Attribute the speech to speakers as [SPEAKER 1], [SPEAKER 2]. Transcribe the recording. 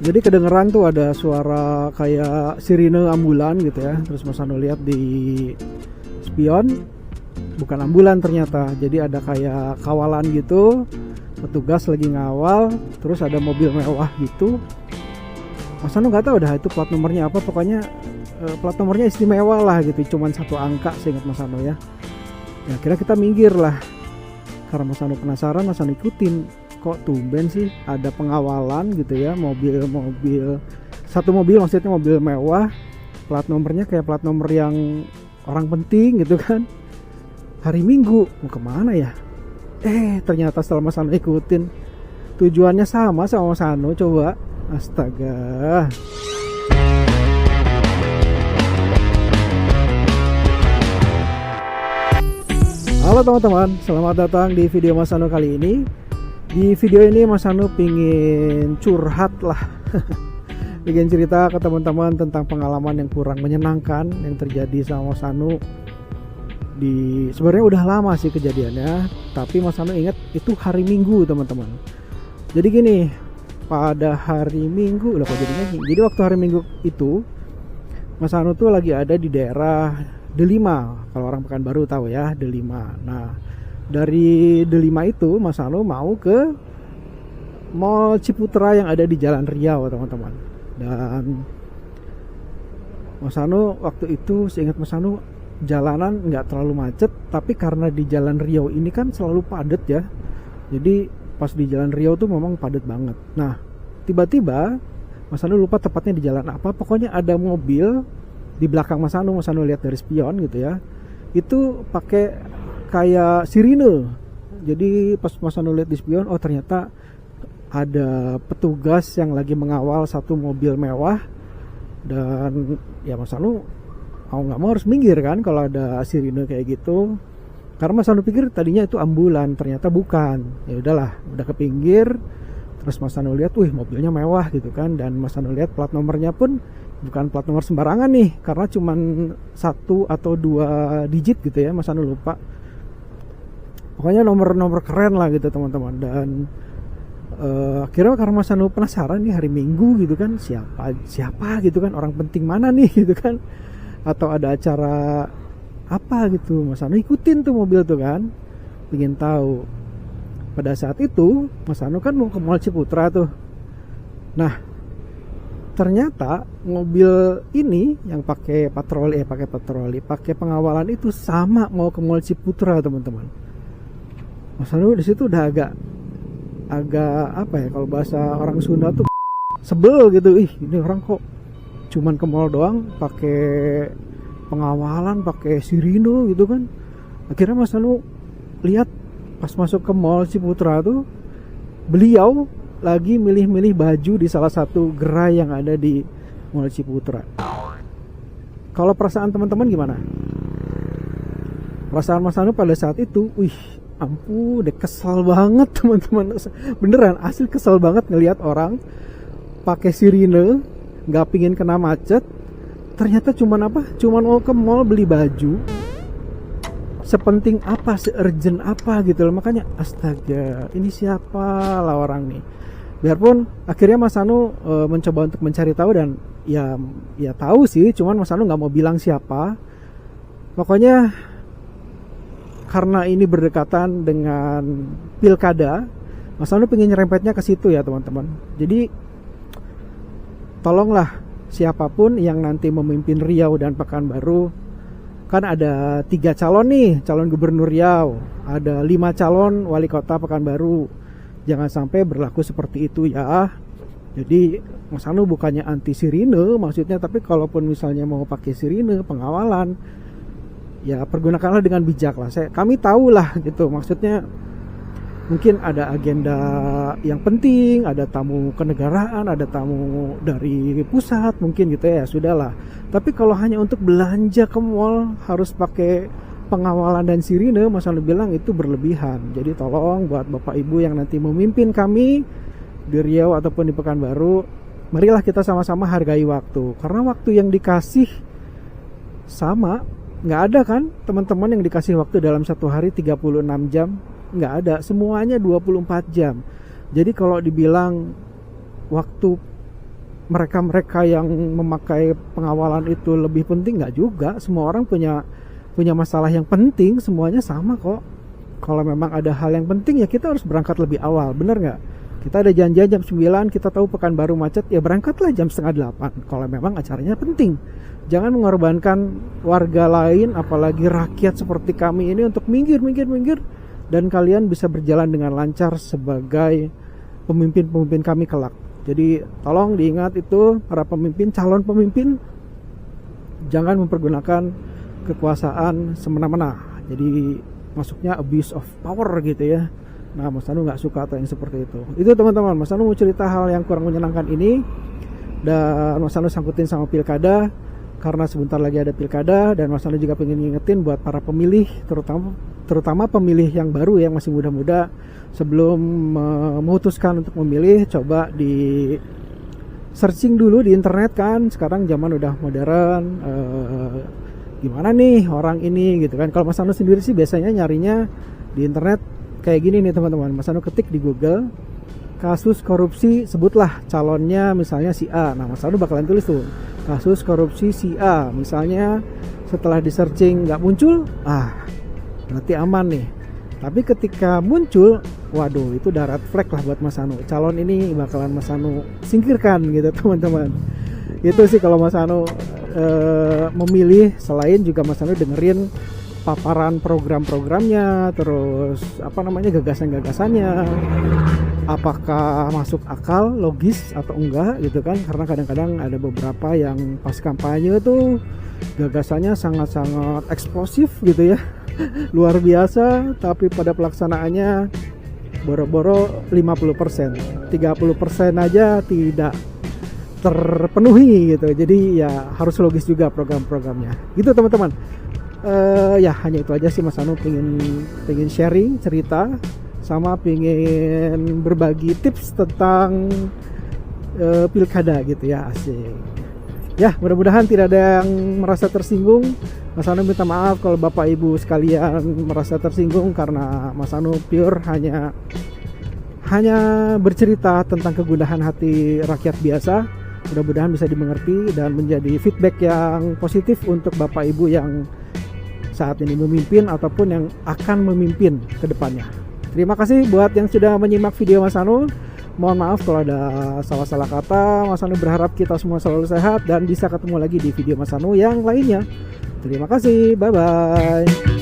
[SPEAKER 1] Jadi kedengeran tuh ada suara kayak sirine ambulan gitu ya. Terus Mas Anu lihat di spion, bukan ambulan ternyata. Jadi ada kayak kawalan gitu, petugas lagi ngawal. Terus ada mobil mewah gitu. Mas Anu nggak tahu dah itu plat nomornya apa. Pokoknya plat nomornya istimewa lah gitu. Cuman satu angka seingat Mas Anu ya. Ya kira kita minggir lah. Karena Mas Anu penasaran, Mas Anu ikutin. Kok tumben sih ada pengawalan gitu ya, mobil-mobil, satu mobil maksudnya mobil mewah, plat nomornya kayak plat nomor yang orang penting gitu kan. Hari Minggu mau kemana ya? Ternyata setelah Mas Anu ikutin tujuannya sama Mas Anu. Coba, astaga. Halo teman-teman, selamat datang di video Mas Anu kali ini. Di video ini Mas Anu pingin curhat lah. Bikin cerita ke teman-teman tentang pengalaman yang kurang menyenangkan yang terjadi sama Mas Anu. Sebenarnya udah lama sih kejadiannya, tapi Mas Anu ingat itu hari Minggu teman-teman. Jadi gini, pada hari Minggu lah kok jadinya. Jadi waktu hari Minggu itu Mas Anu tuh lagi ada di daerah Delima. Kalau orang Pekanbaru tahu ya, Delima. Nah, dari Delima itu Mas Anu mau ke Mall Ciputra yang ada di Jalan Riau teman-teman. Dan Mas Anu waktu itu seingat Mas Anu jalanan nggak terlalu macet, tapi karena di Jalan Riau ini kan selalu padat ya. Jadi pas di Jalan Riau tuh memang padat banget. Nah tiba-tiba Mas Anu lupa tepatnya di jalan apa, pokoknya ada mobil di belakang Mas Anu lihat dari spion gitu ya, itu pakai kayak sirine. Jadi pas Mas Anu lihat di spion, oh ternyata ada petugas yang lagi mengawal satu mobil mewah. Dan ya Mas Anu mau nggak mau harus minggir kan kalau ada sirine kayak gitu. Karena Mas Anu pikir tadinya itu ambulan, ternyata bukan. Ya udahlah, udah ke pinggir. Terus Mas Anu lihat, wih mobilnya mewah gitu kan. Dan Mas Anu lihat plat nomornya pun bukan plat nomor sembarangan nih, karena cuman 1 atau 2 digit gitu ya, Mas Anu lupa. Pokoknya nomor-nomor keren lah gitu teman-teman. Dan akhirnya karena Mas Anu penasaran nih hari Minggu gitu kan, siapa gitu kan, orang penting mana nih gitu kan, atau ada acara apa gitu. Mas Anu ikutin tuh mobil tuh kan, pengen tahu. Pada saat itu Mas Anu kan mau ke Mall Ciputra tuh. Nah ternyata mobil ini yang pakai pengawalan itu sama mau ke Mall Ciputra teman-teman. Mas Anu di situ udah agak apa ya, kalau bahasa orang Sunda tuh sebel gitu. Ini orang kok cuman ke mall doang pakai pengawalan, pakai sirine gitu kan. Akhirnya Mas Anu lihat pas masuk ke Mall Ciputra tuh, beliau lagi milih-milih baju di salah satu gerai yang ada di Mall Ciputra. Kalau perasaan teman-teman gimana? Perasaan Mas Anu pada saat itu, ampun, deh kesal banget teman-teman. Beneran asli kesal banget ngelihat orang pakai sirine, nggak pingin kena macet. Ternyata cuman mau ke mall beli baju. Sepenting apa, se-urgent apa gitu loh. Makanya astaga, ini siapa lah orang nih. Biarpun akhirnya Mas Anu mencoba untuk mencari tahu, dan ya tahu sih, cuman Mas Anu nggak mau bilang siapa. Pokoknya karena ini berdekatan dengan pilkada, Mas Anu pengen nyerempetnya ke situ ya teman-teman. Jadi tolonglah siapapun yang nanti memimpin Riau dan Pekanbaru, kan ada 3 calon nih, calon gubernur Riau, ada 5 calon wali kota Pekanbaru. Jangan sampai berlaku seperti itu ya. Jadi Mas Anu bukannya anti sirine maksudnya, tapi kalaupun misalnya mau pakai sirine pengawalan, ya pergunakanlah dengan bijak lah. Kami tahu lah gitu, maksudnya mungkin ada agenda yang penting, ada tamu kenegaraan, ada tamu dari pusat mungkin gitu ya, sudahlah. Tapi kalau hanya untuk belanja ke mall harus pakai pengawalan dan sirine, Mas Anu bilang itu berlebihan. Jadi tolong buat Bapak Ibu yang nanti memimpin kami di Riau ataupun di Pekanbaru, marilah kita sama-sama hargai waktu. Karena waktu yang dikasih sama, nggak ada kan teman-teman yang dikasih waktu dalam satu hari 36 jam, nggak ada, semuanya 24 jam. Jadi kalau dibilang waktu mereka yang memakai pengawalan itu lebih penting, nggak juga. Semua orang punya masalah yang penting, semuanya sama kok. Kalau memang ada hal yang penting ya kita harus berangkat lebih awal, bener nggak? Kita ada janjian jam 9, kita tahu Pekanbaru macet, ya berangkatlah jam setengah 8 kalau memang acaranya penting. Jangan mengorbankan warga lain, apalagi rakyat seperti kami ini untuk minggir, dan kalian bisa berjalan dengan lancar sebagai pemimpin kami kelak. Jadi tolong diingat itu, para pemimpin, calon pemimpin, jangan mempergunakan kekuasaan semena-mena. Jadi masuknya abuse of power gitu ya. Nah, Mas Anu nggak suka atau yang seperti itu. Itu teman-teman, Mas Anu mau cerita hal yang kurang menyenangkan ini, dan Mas Anu sangkutin sama pilkada, karena sebentar lagi ada pilkada, dan Mas Anu juga pengen ngingetin buat para pemilih, terutama pemilih yang baru yang masih muda-muda, sebelum memutuskan untuk memilih, coba di searching dulu di internet kan. Sekarang zaman udah modern, gimana nih orang ini gitu kan. Kalau Mas Anu sendiri sih biasanya nyarinya di internet kayak gini nih teman-teman. Mas Anu ketik di Google kasus korupsi, sebutlah calonnya misalnya si A. Nah, Mas Anu bakalan tulis tuh kasus korupsi si A. Misalnya setelah di searching nggak muncul, berarti aman nih. Tapi ketika muncul, waduh, itu udah red flag lah buat Mas Anu. Calon ini bakalan Mas Anu singkirkan gitu teman-teman. Itu sih kalau Mas Anu memilih. Selain juga Mas Anu dengerin paparan program-programnya, terus gagasan-gagasannya, apakah masuk akal, logis atau enggak gitu kan. Karena kadang-kadang ada beberapa yang pas kampanye tuh gagasannya sangat-sangat eksplosif gitu ya, luar biasa, tapi pada pelaksanaannya boro-boro 50%, 30% aja tidak terpenuhi gitu. Jadi ya harus logis juga program-programnya gitu teman-teman. Ya hanya itu aja sih Mas Anu pengen sharing cerita, sama pengen berbagi tips tentang pilkada gitu ya. Asik ya, mudah-mudahan tidak ada yang merasa tersinggung. Mas Anu minta maaf kalau Bapak Ibu sekalian merasa tersinggung, karena Mas Anu pure hanya bercerita tentang kegundahan hati rakyat biasa. Mudah-mudahan bisa dimengerti dan menjadi feedback yang positif untuk Bapak Ibu yang saat ini memimpin ataupun yang akan memimpin ke depannya. Terima kasih buat yang sudah menyimak video Mas Anu. Mohon maaf kalau ada salah-salah kata. Mas Anu berharap kita semua selalu sehat dan bisa ketemu lagi di video Mas Anu yang lainnya. Terima kasih, bye-bye.